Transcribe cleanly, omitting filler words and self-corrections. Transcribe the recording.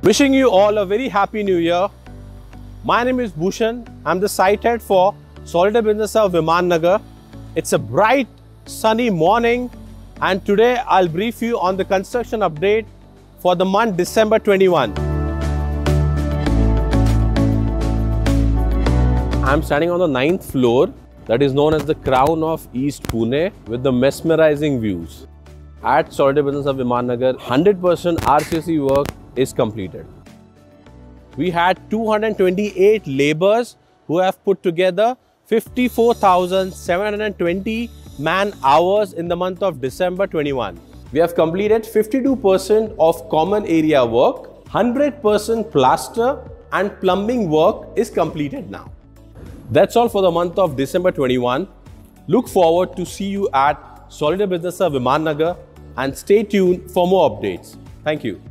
Wishing you all a very happy new year. My name is Bhushan. I'm the site head for Solitaire business of Viman Nagar. It's a bright, sunny morning, and today I'll brief you on the construction update for the month December 21. I'm standing on the 9th floor, that is known as the Crown of East Pune, with the mesmerizing views. At Solitaire business of Viman Nagar, 100% RCC work is completed. We had 228 laborers who have put together 54,720 man hours in the month of December 21. We have completed 52% of common area work, 100% plaster and plumbing work is completed now. That's all for the month of December 21. Look forward to see you at Solitaire business of Viman Nagar and stay tuned for more updates. Thank you.